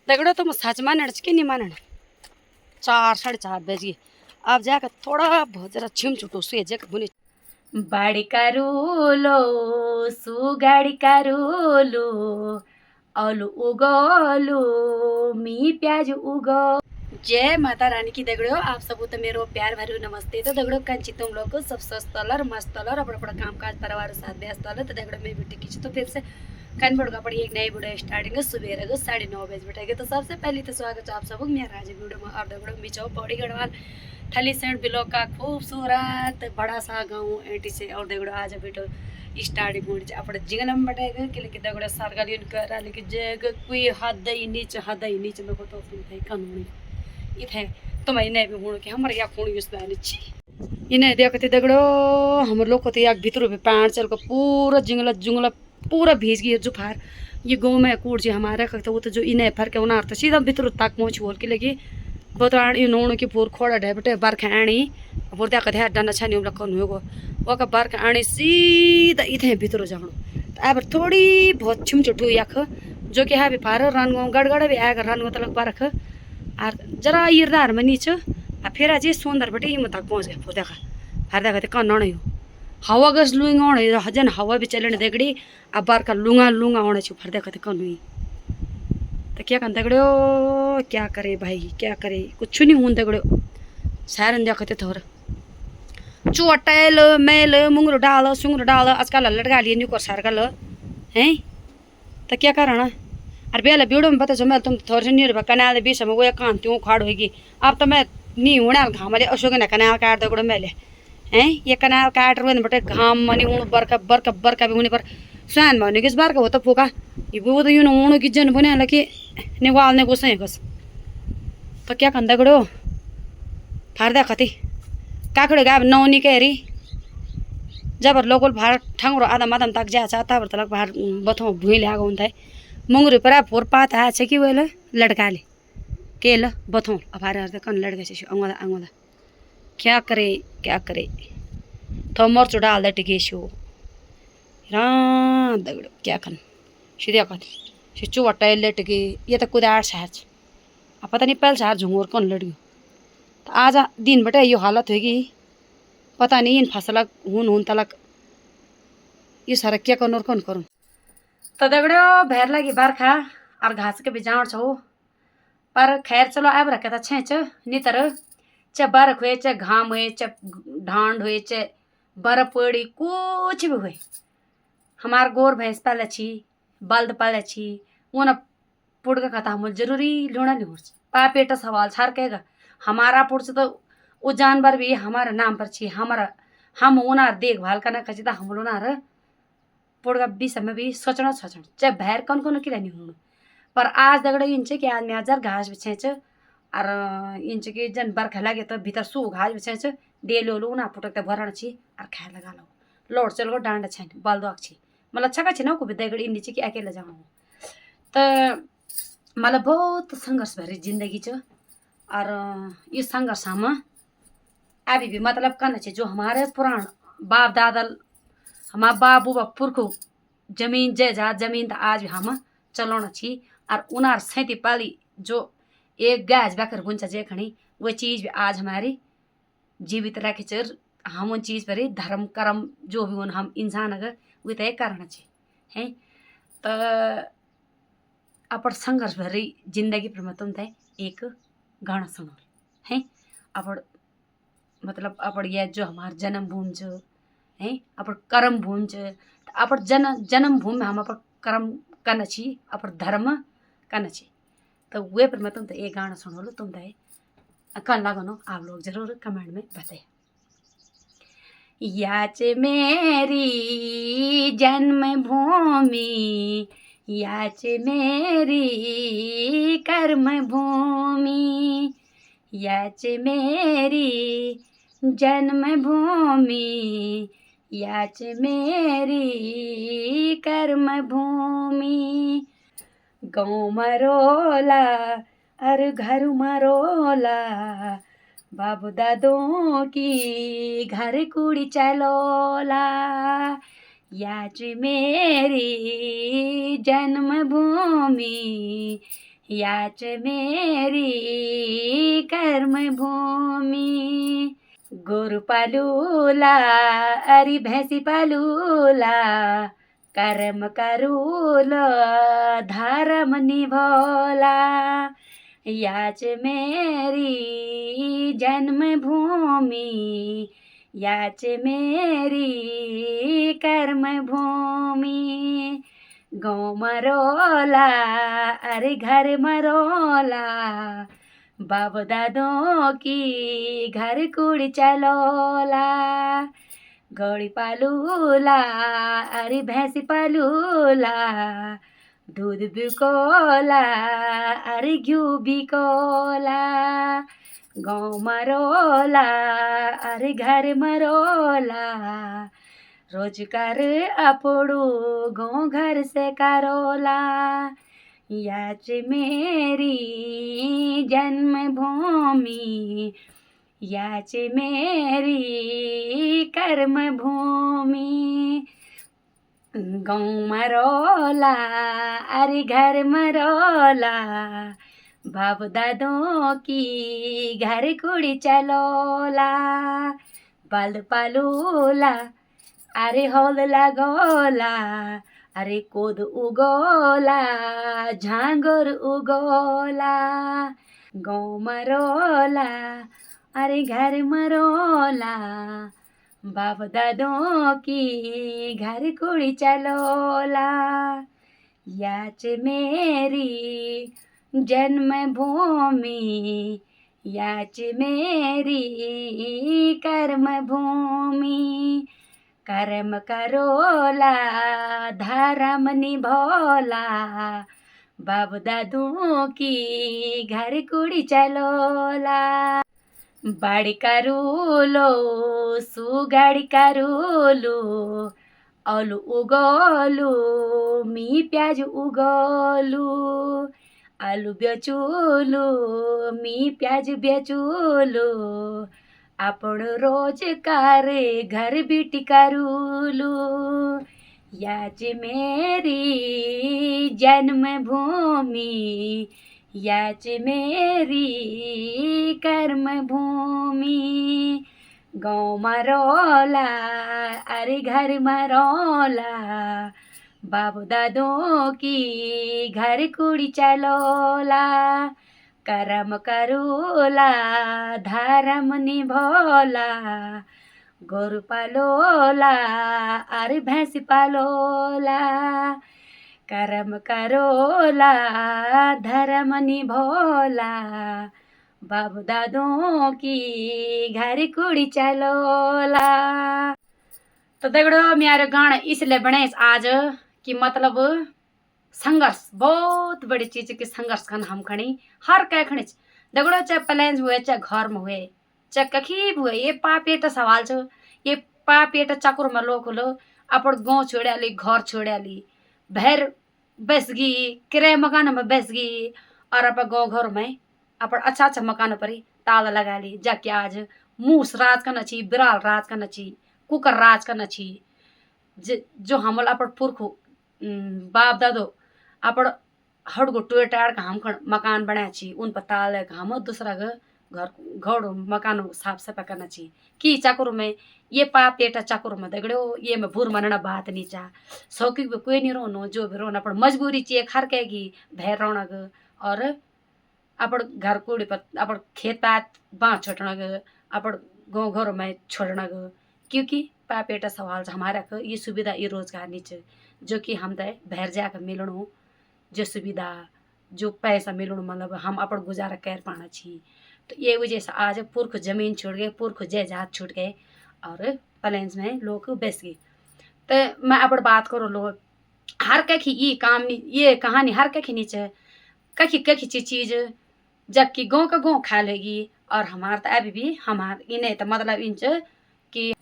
दगड़ो तो सच मानना कि नहीं मानना 4 साढ़े 4 बज गए। अब जाकर थोड़ा बहुत जरा छिम छुटो सुए जाकर बुने बाड़ी करूलो सुगाड़ी करूलो औलू उगोलू मी प्याज उगो। जय माता रानी की दगड़ो आप सबको तो मेरो प्यार भरू नमस्ते। तो दगड़ो कंची तुम लोग को सब स्वस्थ तलर मस्त तलर अपना अपना काम काज परिवार साथ व्यस्त तलर। तो दगड़ो मैं भी टिकी तो फिर से कन बढ़गा पड़ी एक नई वीडियो स्टार्टिंग सुबह 9:30 बजे बैठेगा। तो सबसे पहले तो स्वागत है आप सबको मेरा आज वीडियो में। और दगड़ो बिचो पौड़ी गढ़वाल थली सेंट ब्लॉक का खूबसूरत बड़ा सा गाँव एंटी से। और दगड़ो आज वीडियो स्टार्टिंग होनी अपने जिंगलम बैठेगा कि दगड़ो सरगलियन कर लेकिन जग कोई हद ही नीचे मेरे को तो कानूनी इथे तुम इन्हें भी हूँ कि हमारे यहाँ खूण यूज छी इन्हें देखते दगड़ो हम लोग को तो याक भीतर भी पैंट चल को पूरा जिंगला जुंगला पूरा भीज गई जुफार। ये गाँव में कूड़ जी हमारे तो वो तो जो इन्हें फर के उनार तो सीधा भीतर तक पहुँच बोल के लगी बतवाण ये नोण की पूर खोड़ा ढेबटे बरख आनी बोल देखते है डना छानी कौन हुएगो वो का बरख आनी सीधा इथे भीतर जाणो। अब थोड़ी बहुत छिमचुटू यख जो कि है भी फार रन गड़गड़ भी आएगा रन तलक बरख और जरा इरदार में नीचे आ फिर आज सुंदर बटे हिम्मत तक पहुँच गए देखा हर देखा तो कौन हो हवा गस लुंगा होने हजन हवा भी चलने दगड़ी अब बार का लुंगा लुंगा होने छो फिर देखा तो कौन हुई तो क्या कर दगड़ो क्या करे भाई क्या करे कुछ नहीं हूँ दगड़ो सारन देखते थोड़ा चुअटेल मेल मुंगरू डाल सुंगरू डाल आजकल लड़का लिए न्यू कर सारकल हैं तो क्या करना अरे बेला वीडियो में बता जो मैं तुम थोड़ी सी नहीं कनाल बीच में वो कान त्यों खाड़ होगी। अब तो मैं नहीं होने घाम वाले अशोक ने कनाल काट दगड़ो मेले हैं ये कनाल काट रहे बटे घाम मनी ऊण बरका भी होने पर सुन भने किस बार का होता फूका ये वो तो यूं ऊण की जन बने कि निवाल ने गुस्से गस तो क्या कर दगड़ो फार देखती काकड़े गाब नौनी के री जबर लोकल भार ठंगरो आदम आदम तक जा चाहता तलक भार बथो भूई लाग है मुंगरी पर फोर पात आ कि वेल लड़काले के ल बथो अभार हर कौन लड़का से अंगोदा अंगोदा क्या करे तो मर्च डाल दे टिकेशो राम दगड़ो क्या खन सीधे कथी चुवटा लेटके ये तो कुदार साज अब पता नहीं पहल सार झुंगोर कौन लड़ियो तो आज दिन बटे यो हालत होगी पता नहीं इन फसल हून तलक ये सारा क्या कौन और कौन करूँ। तो दगड़ो भैर लगी बरखा और घास के भी जान छो पर खैर चलो अब रखे तो छेच नितर चे बरख हुए चे घाम हुए चे ढांड हुए चे बर्फ पड़ी कुछ भी हुए हमार गोर भैंस पाले छी बल्द पाले छी उन पुड़ का कथा हम जरूरी लूना नहीं हो पापेट सवाल छार कहेगा हमारा पुड़ से तो वो जानवर भी हमारे नाम पर छी हमारा हम उनार देखभाल करना खची तो हम उनार पुड़गा विषय में भी सोचना चाहे भैर कौन कौन की नहीं हूँ पर आज दगड़ो इंच कि आज हजार घास बिछेच और इंच की जन बरखा लगे तो भीतर सू घास बिछेच डेली ओलू ना पुटक भरण छी और खाए लगा लो लोट चल गो डांड छे बल दो छी मतलब छका छी ना को भी दगड़ इन नीचे कि अकेले जाऊँ तो मतलब बहुत संघर्ष भरी जिंदगी च और ये संघर्ष हम अभी भी मतलब करना चाहिए जो हमारे पुराण बाप दादा हमारा बाबू बा पुरखो जमीन जायदाद जमीन तो आज भी हम चलाना छी और उनार सैती पाली जो एक गैस बकर बुंचा जे खणी वो चीज़ भी आज हमारी जीवित रखे चर हम उन चीज़ पर धर्म कर्म जो भी उन हम इंसान अगर वो तय करना चाहिए हैं तो अपन संघर्ष भरी जिंदगी पर तुम तय एक गाना सुनो हैं अपन मतलब अपन यह जो हमार जन्मभूमि जो है अपन कर्म भूमि च अपन जन्मभूमि में हम अपन कर्म करना चाहिए अपन धर्म करना चाहिए। तो वे पर मैं तुम तो एक गाना सुनो लो तुम तो कन लगनो आप लोग जरूर कमेंट में बताए। याच मेरी जन्मभूमि याच मेरी कर्म भूमि याच मेरी जन्मभूमि याच मेरी कर्म भूमि गाँव मरोला और घर मरोला बाबू दादों की घर कुड़ी चलोला याच मेरी जन्मभूमि याच मेरी कर्म भूमि। गोरु पालूला अरे भैंसी पालूला, कर्म करूल धर्म निभोला। याच मेरी जन्मभूमि, याच मेरी कर्म भूमि। गाँव मरोला अरे घर मरोला, बाप दादों की घर कुड़ी चलोला। गौड़ी पालूला अरे भैंसी पालूला, दूध बिकोला अरे घ्यू बिकोला। गाँव मरोला अरे घर मरोला, रोजगार अपड़ू गाँव घर से करोला। याच मेरी जन्मभूमि, याच मेरी कर्म भूमि। गाँव मरोला अरे घर मरोला, बाप दादों की घर कुड़ी चलोला। बाल पालूला अरे हौल लगोला, अरे कोद उगोला झांगोर उगोला। गाँव मरोला अरे घर मरोला, बाप दादों की घर कुड़ी चलोला। याच मेरी जन्मभूमि, याच मेरी कर्म भूमि। कर्म करोला धर्म निभोला, बाप दादू की घर कुड़ी चलोला। बाड़ी करूलो सुगाड़ी करूलो, औलू उगोलू मी प्याज उगोलू। आलू बेचूलू मी प्याज बेचूलू, आपण रोजगार घर बिटी करूलू। याच मेरी जन्मभूमि, याच मेरी कर्म भूमि। गाँव मरोला अरे घर मरोला, बाप दादों की घर कुड़ी चलोला। कर्म करूला धर्म निभोला, गोरु पालोला अरे भैंस पालोला। कर्म करोला धर्म निभोला, बाप दादों की घर कुड़ी चलोला। तो दगड़ो मेरा गाना इसलिए बने आज कि मतलब संघर्ष बहुत बड़ी चीज की संघर्ष करना हम खणी हर कह खणी दगड़ो, चाहे प्लेन्स हुए चाहे घर में हुए चाहे कखी भी हुए। ये पापेट सवाल छ, ये पापेट चक्र में लोग लो अपन गाँव छोड़ाली घर छोड़ाली भैर बस गई किराए मकान में बस गई, और अपन गाँव घर में अपन अच्छा अच्छा मकान पर ताला लगा ली। जाके आज मूस राज करना छी, बिराल राज करना छी, कुकर राज करना छी। जो हम अपन पुरखो बाप दादो अपन हड़गो टोय टाड़ का हम मकान बनाया छी, उन पर ताला हम दूसरा घर मकान साफ सफाई करना छी। की चक्र में ये पाप पेटा चक्र में दगड़ो ये में भूर मनना बात नहीं चा। शौकी भी कोई नहीं रोनो, जो भी रोना अपन मजबूरी चाहिए खर कहेगी भैर रोना ग, और अपन घर कूड़ी पर अपन खेत पात बाँध छोड़ना ग, अपन गाँव घर में छोड़ना ग। क्योंकि पाप पेटा सवाल हमारा क ये सुविधा ये रोजगार नहीं च, जो कि हम तय भैर जाकर मिलणु जो सुविधा जो पैसा मिलणु मतलब हम अपन गुजारा कर पाना छी। तो ये वजह से आज पुरख जमीन छोड़ गए, पुरख जायदाद छूट गए और प्लेन्स में लोग बस गए। तो मैं अपन बात करो लोग हर कखी ये काम नहीं, ये कहानी हर कखी नीचे कखी कखी चीज जबकि गाँव का गाँव खा लेगी। और हमार तो अभी भी हमार इन्हें तो मतलब इंच कि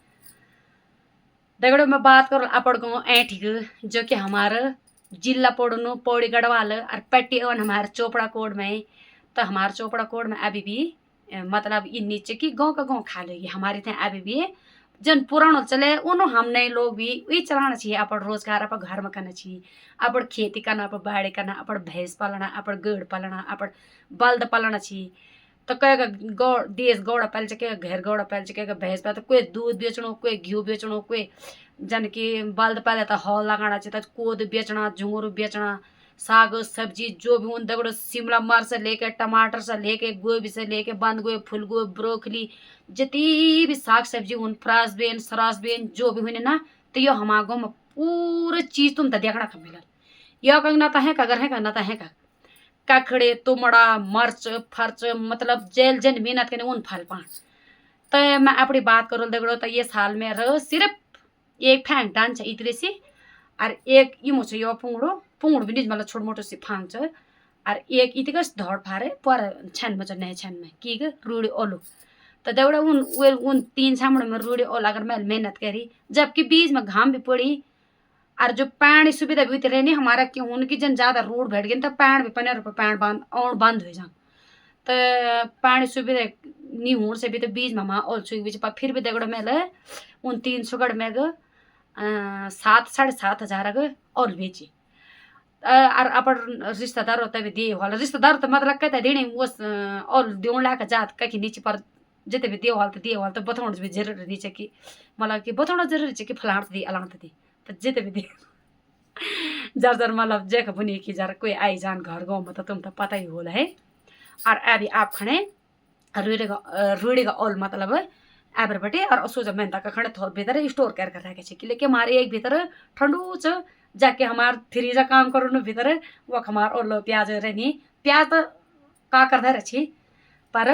दगड़ो मैं बात करूँ अपन गाँव ऐठी जो कि हमारा जिला पौड़नो पौड़ी गढ़वाल और पट्टी और हमारे चोपड़ा कोड में। तो हमारे चोपड़ा कोड में अभी भी मतलब इन नीचे की गाँव का गाँव खा लेगी हमारे थे अभी भी जन पुरानो चले उन्हों हम नए लोग भी वही चलाना चाहिए। अपन रोजगार अपन घर में करना चाहिए, अपन खेती करना, अपन बाड़ी करना, अपन भैंस पालना, अपन गेड़ पालना, अपन बल्द पालना चाहिए। तो कहेगा गौ देश गौड़ा पाल के घर गौड़ा पाल के भैंस पाल, तो कोई दूध बेचणो, कोई घी बेचणो, कोई जन की बल्द पाले तो हल लगाना चाहिए, तो कोद बेचना, झुंगरू बेचना, साग सब्जी जो भी उन दगड़ो शिमला मिर्च से लेके टमाटर से लेके गोभी से लेके बंद गोभी, फूल गोभी, ब्रोकली, जितनी भी साग सब्जी उन फ्रास बेन सरास बेन जो भी हुई ना, तो यो हमारे गाँव में पूरे चीज तुम तो देखना का मिलल। यो कहीं ना है कगर है ना है का काखड़े तुमड़ा मर्च फर्च मतलब जेल जन मेहनत के उन फल पान। तो मैं अपनी बात करूँ दगड़ो तो ये साल में सिर्फ एक फैंग डान इतरे से और एक इमो छ यो पुंगड़ो भी निज मतलब छोट मोटो से फांग छ और एक इतिक धड़ फारे पर छन में नए छन में की रूढ़ी ओलो। तो दगड़ो उन 3 छामड़ में रूढ़ी ओल अगर मैं मेहनत करी, जबकि बीच में घाम भी पड़ी और जो पानी सुविधा भी रहे नहीं हमारा क्यों उनकी जन ज्यादा रोड बैठ गई तो पैण भी पने पैण बंद हो जा। तो पानी सुविधा नहीं होने से भी तो बीच में हमारा और सुई बीच पर फिर भी दगड़ो मेले उन 300 गढ़ में 7-7.5 हजार और बेची। और अपन रिश्तेदार होता भी दिए वाला रिश्तेदार तो मतलब कहते देने वो और देवन ला जात कहीं नीचे पर जिते भी दिए वाल तो बताउन भी जरूरी नहीं कि मतलब कि बताउन जरूरी है कि फलाण दी अलाण दी तो जिते भी दिए जर जर मतलब जेक बुनी की जर कोई आई जान घर गाँव में तो तुम तो पता ही होला है। और अभी आप खड़े रूढ़ी का ओल मतलब एबर बटे और उसो जब मैं तक खड़े थोड़ भीतर स्टोर कर रखे कि लेकिन हमारे एक भीतर ठंडू च जाके हमार फ्रीजा काम करो भीतर वो हमार ओलो प्याज रहनी प्याज तो का करते रही पर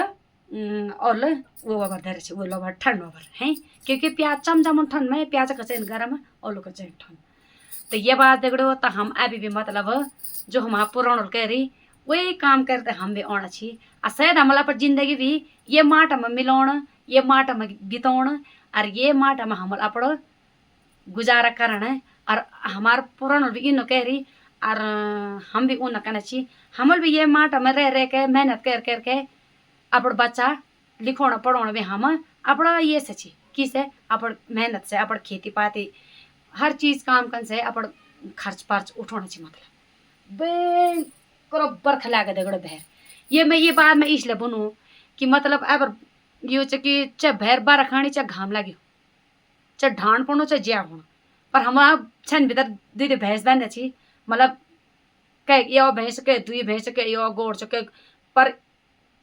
ओल वो करते रही वो लोग ठंड ओवर है क्योंकि प्याज चमचम ठंड में प्याज का चैन गर्म ओलो का चैन ठंड। तो ये बात देखो तो हम अभी भी मतलब जो हमारा पुरानो कह रही वही काम करते हम भी आना चाहिए। और शायद हमारा पर जिंदगी भी ये माटा में मिलाउन ये माटा में बिताउन और ये माटा में हम अपना गुजारा करना और हमारे पुरानो भी इन कह रही और हम भी उन कहना चाहिए हम भी ये माटा में रह के मेहनत कर करके अपन बच्चा लिखोना पढ़ाना भी हम अपना ये सची किसे अपन मेहनत से अपन खेती पाती हर चीज काम करने से अपन खर्च पर्च उठाना चाहिए। मतलब बरोबर खिला के दगड़ो भैर ये मैं ये बात में इसलिए बनू कि मतलब अब यो कि चाहे भैर बार खानी चाहे घाम लगे चाहे ढान पड़ो चाहे ज्या होना पर हमारा छन भीतर दीदी भैंस बांधे छी मतलब कह यो भैंस के दुई भैंस के यो गोड़ चके पर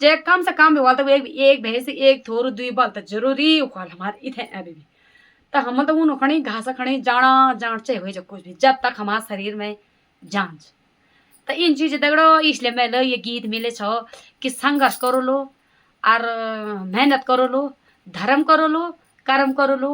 जे कम से कम भी वाल तो एक भैंस एक थोरू दुई बाल तो जरूरी उखाल हमारे इथे अभी भी तो हम तो उन खड़ी घास खड़ी जाना जान चाहिए हुई कुछ भी जब तक हमारे शरीर में जान। तो इन चीज दगड़ो इसलिए मैं ये गीत मिले छो कि संघर्ष करो लो और मेहनत करो लो धर्म करो लो कर्म करो लो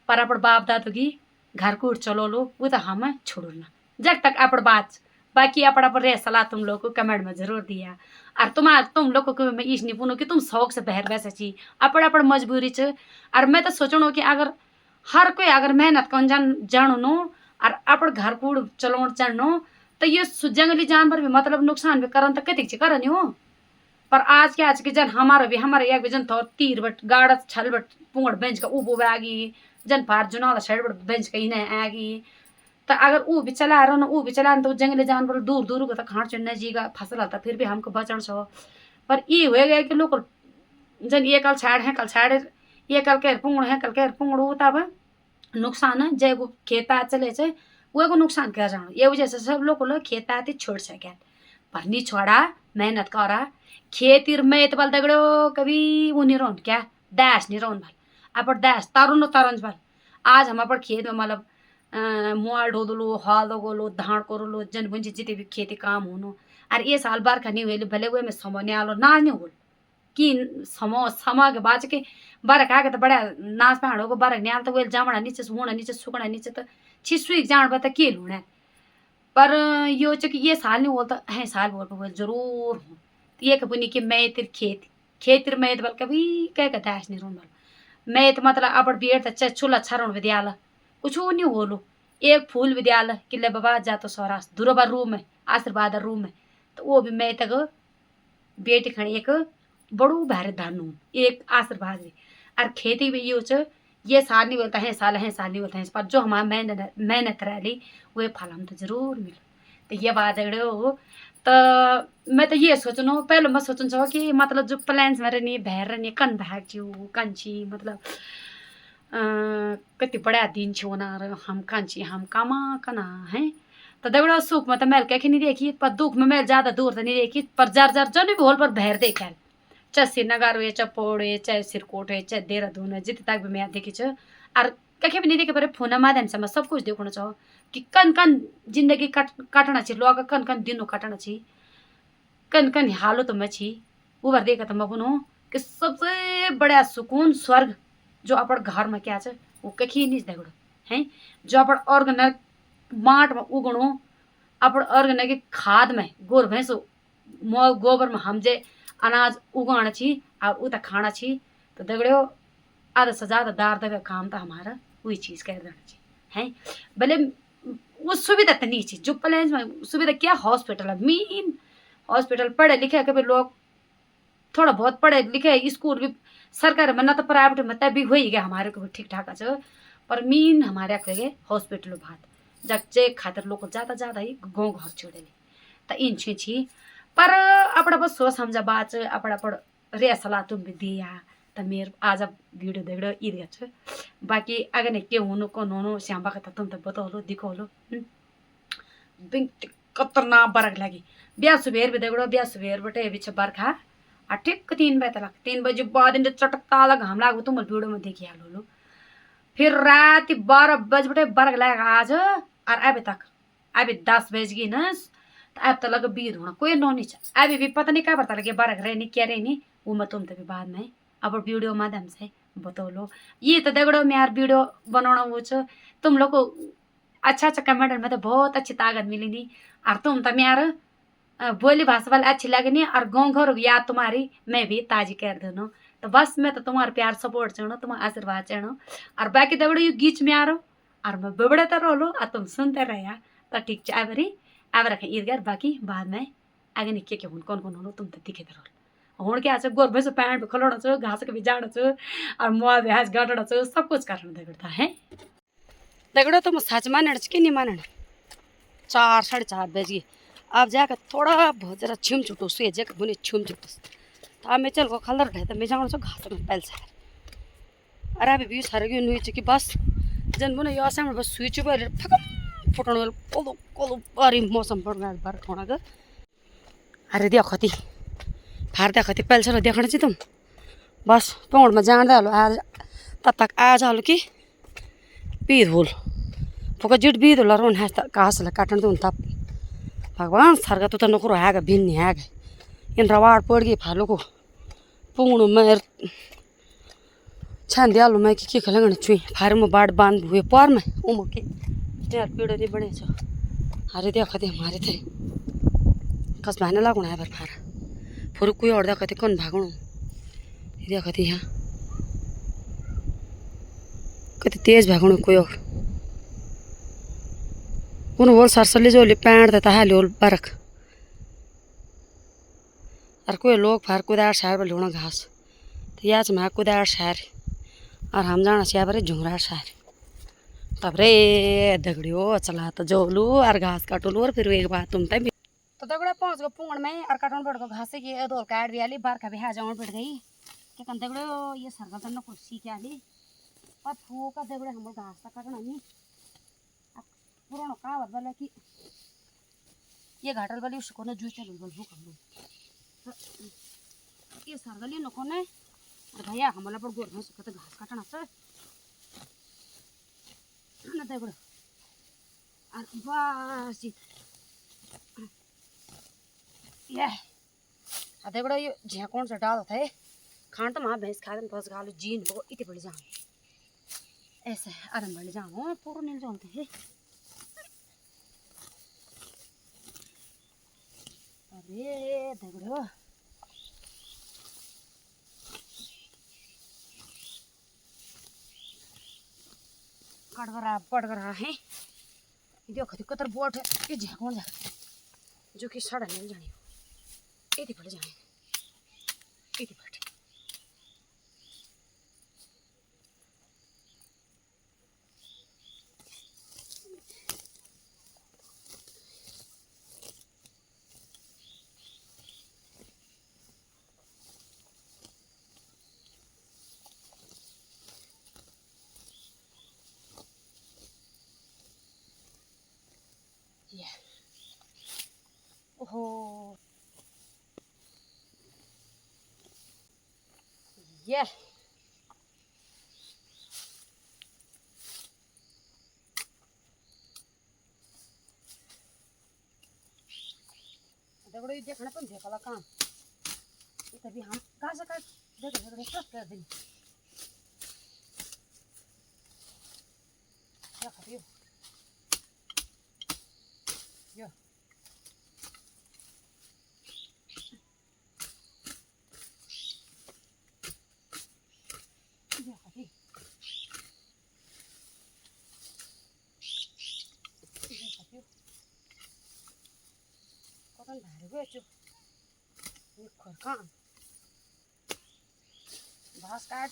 पर अपन बाप दादू की घर को चलो लो वो तो हम छोड़ो ना जब तक अपन बात बाकी अपना पर सलाह तुम लोग को कमेंट में जरूर दिया और तुम लोग को मैं इस नहीं पूछूँ कि तुम शौक से बहर वैसे ची अपन मजबूरी च और मैं तो सोचो कि अगर हर कोई अगर मेहनत कर जानो नो और अपन घर को चलो चढ़नो तो ये जंगली जानवर भी मतलब नुकसान भी करन तो कति करनी हो पर आज के जन हमारे एक भी जन थोर तीर बट गाड़ा छल बट पुंगड़ बेंच का उबो आगी जन पार जुना छड़ बट बेंच का इन्हें आगी तो अगर वो भी चला रहो ना वो भी चला तो जंगली जानवर दूर दूर को तो खाण चढ़ने जीगा फसल आता फिर भी हमको बचन छो पर ये हो गया कि लोग जन ये कल छाड़ है कल छाड़ ये कल कह पुंगड़ है कल कह पुंगड़ तब नुकसान है जय को खेता चले छे वो को नुकसान कर जानो ये वजह से सब लोग खेत आते छोड़ सके पर नहीं छोड़ा मेहनत करा खेतीर में बल दगड़ो कभी वो नहीं रहो क्या डैश नहीं रहो भल अपन डैश तरुण तरंज भल आज हम अपन खेत में मतलब मुआल ढोदलो हल दगोलो धान करोलो जन बुंजी जिते भी खेती काम होनो और ये साल बार का नहीं हुए भले वो में समय नहीं आलो ना नहीं हो कि समय के बाद के बरक आके तो बड़ा नाच पहाड़ होगा बरक नहीं आल तो वो जामड़ा नीचे होना नीचे सुकना नीचे तो छिसुई जान बता के लूना पर यो कि ये साल नहीं बोलता है साल बोल जरूर हूँ ये कभी कि मैं तिर खेतिर मैं बल कभी कह कहता है नहीं बल मैं तो मतलब अपन बियर तो चूल्हा छरण विद्यालय कुछ नहीं होलो एक फूल विद्यालय किले बाबा जा तो सौरास दुरबा रूम में आशीर्वाद रूम में तो वो भी मैं तक बेटी खड़ी एक बड़ू भारे धानु एक आशीर्वाद और खेती भी यो ये साल नहीं बोलता है साल नहीं बोलता है, पर जो हमारा मेहनत रही वो फल हम तो जरूर मिले। तो ये बात हो तो मैं तो ये सोचूँ पहले मैं सोचूँ कि मतलब जो प्लान्स में रहनी बहर रहनी कन भाग कन छी मतलब कति बड़ा दिन छी उनीहरू हम कन छी हम कमा कना है। तो दगड़ो सुख में तो मैल कहीं नहीं देखी, पर दुख में मैल ज्यादा दूर तो नहीं देखी, पर जर जर जो नहीं भी होल पर बहर देखा चाहे श्रीनगर हो चाहे पौड़ हो चाहे सिरकोट हो चाहे देहरादून है जितने तक भी मैं देखी छ। और कहीं भी नहीं देखे पर फोन माध्यम से मैं सब कुछ देखना चाहो कि कन कन जिंदगी काटना चाहिए लोग कन कन दिनों काटना चाहिए कन कन हालत में छी उबर देखा तो मैं बोलूँ कि सबसे बड़ा सुकून स्वर्ग जो अपन घर में क्या है वो कहीं नहीं देखो है। जो अपन ऑर्गेनिक माट में उगणो अपन ऑर्गेनिक खाद में गोर भैंसो गोबर में हम जे अनाज उगाना छी और उता खाना छी तो दगड़ियों आधा से ज्यादा दार दबे काम तो हमारा वही चीज कर देना चाहिए है। भले वो सुविधा तो नहीं चाहिए जो प्लेन्स में सुविधा क्या हॉस्पिटल है मेन हॉस्पिटल पढ़े लिखे के भी लोग थोड़ा बहुत पढ़े लिखे स्कूल भी सरकारी में ना तो प्राइवेट में तब भी हो ही गया हमारे को भी ठीक ठाक है, पर मेन हमारे गए हॉस्पिटल बात जब जे खातिर लोग ज्यादा ही गाँव घर छोड़े तो इन छी पर अपना बस सोच समझा बात अपना रे सलाह तुम भी दिया तो मेरे आज वीडियो देख ईद छ बाकी अगर नहीं के हुनु कौन हुनु श्याम का तुम तो बताओ दिखो लो कतरना बरक लगी ब्याह सुबेर भी देखो ब्याह सुबेर बटे भी बरखा आ ठीक 3 बजे तक 3 बजे बाद चटकता लग हम लाग तुम वीडियो में देखी हालो फिर रात 12 बजे बटे बरक लगा आज और अभी तक अभी 10 बज गई न तो अब तो लग बीर होना कोई नो नहीं अभी भी पता नहीं क्या पता लगे बरक रहे नहीं क्या रहे नहीं वो मैं तुम तभी बाद में अब वीडियो माध्यम से बतो लो ये तो दगड़ो में यार वीडियो बनाना वो तुम लोग को अच्छा कमेंट में तो बहुत अच्छी ताकत मिली नहीं और तुम तो यार बोली भाषा वाली अच्छी लगनी और गाँव घर याद तुम्हारी मैं भी ताजी कर दूँ तो बस मैं तो तुम्हारा प्यार सपोर्ट चाहूँ तुम्हारा आशीर्वाद चाहूँ और बाकी दगड़ो ये गीच में आ रो और मैं बेबड़े तो रो लो और तुम सुनते रहे तो ठीक है अब रखें ईदगार बाकी बाद में आगे निके के कौन कौन हो तुम तो दिखे रहो हूँ क्या गोर भैंसो पैंट भी खोलना घास के भी जाना और मुआ भी हाथ गाटना सब कुछ करना दगड़ता है दगड़ो तो मैं सच मानना कि नहीं मानना 4 साढ़े 4 बज गए अब जाकर थोड़ा बहुत जरा छिम छुटो सुए जगह बुने छिम छुटो तो अब मैं चल को खलर गए तो मैं जाऊँ घास में पहल सार अरे अभी भी सारे क्यों नहीं कि बस जन बुने यो आसाम बस सुई चुप फकम फुटने कोलो कोलो बारी मौसम पड़ गया बार थोड़ा का अरे देखो थी फार देखो थी पहल सारा देखना चाहिए तुम बस पौड़ में जान डालो आज तब तक आ जाओ कि बीद होल फुका जिट बीद होला रोन है घास ला काटन दून तब भगवान सरगा तो नौकरो हैगा भिन्न हैगा इन रवाड़ पड़ गई फालो को पूर्ण में छान दियालो मैं कि खलंगन छुई फार में बाड़ बांध हुए पार में उम के टेर पेड़ नहीं बने छ अरे देखा दे हमारे थे कस बहाने लागू है बार फार फुर कोई और देखा कौन भागणो देखा थी यहाँ कति तेज भागणो कोई और उन बोल सरसली जो पैंट देता है लोल बरक और कोई लोग फार कुदार शहर पर लोना घास तो याच मैं कुदार शहर और हम जाना चाहिए बरे झुमरा शहर तब रे दगड़ियो चला तो जोलू और घास काटोलू और फिर एक बात तुम तब तो दगड़े पहुँच गो पुंगड़ में और काटन पड़ गो घास की दो काट दिया ली बार का भी जाऊँ पड़ गई क्या कन दगड़ो ये सरगल तो कुछ सीख ली और फू का दगड़े हम घास का काटना नहीं पुरानो कहावत वाला कि ये घाटल वाली उसको ना जूच चल बल भूख हम लोग ये सरगली नको ने भैया हमला पर गोर भैंस तो घास काटना छ ना दगड़ो और बस ये दगड़ो ये झे कौन सा डाल था खान तो मां भैंस खा दे बस गालो जीन हो इतने बड़ी जान ऐसे आराम बड़ी जान हो पूरा नहीं जानते हैं अरे दगड़ो पड़गरा है देखो कतर बोट है ये झाकौन जा जो कि सड़ा नहीं जानी इतनी बड़ी जाने इतनी बड़ी ये दगड़ो ये देखना पण भेकाला काम इथं भी हम कसं काय दगड कट कर दिली यो यो कतन भारी गएछु खर्कान घास काट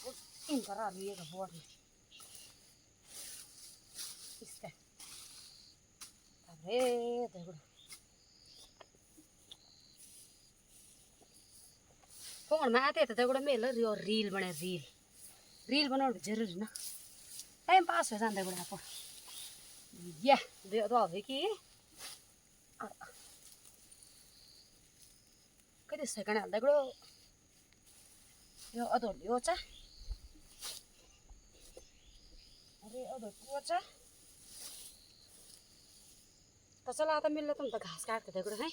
इन करा लिएगा बोर्ड में इसका अरे देखो फोन में आते थे देखो मेल रील बने रील बनाना जरूरी ना टाइम पास हो जाता है आप ये तो है कि कति सेकेंड हाल्दा गयो यो अधोली हो अरे अधोली हो तो चला आता मिल्ला तुम तो घास काट के देखो है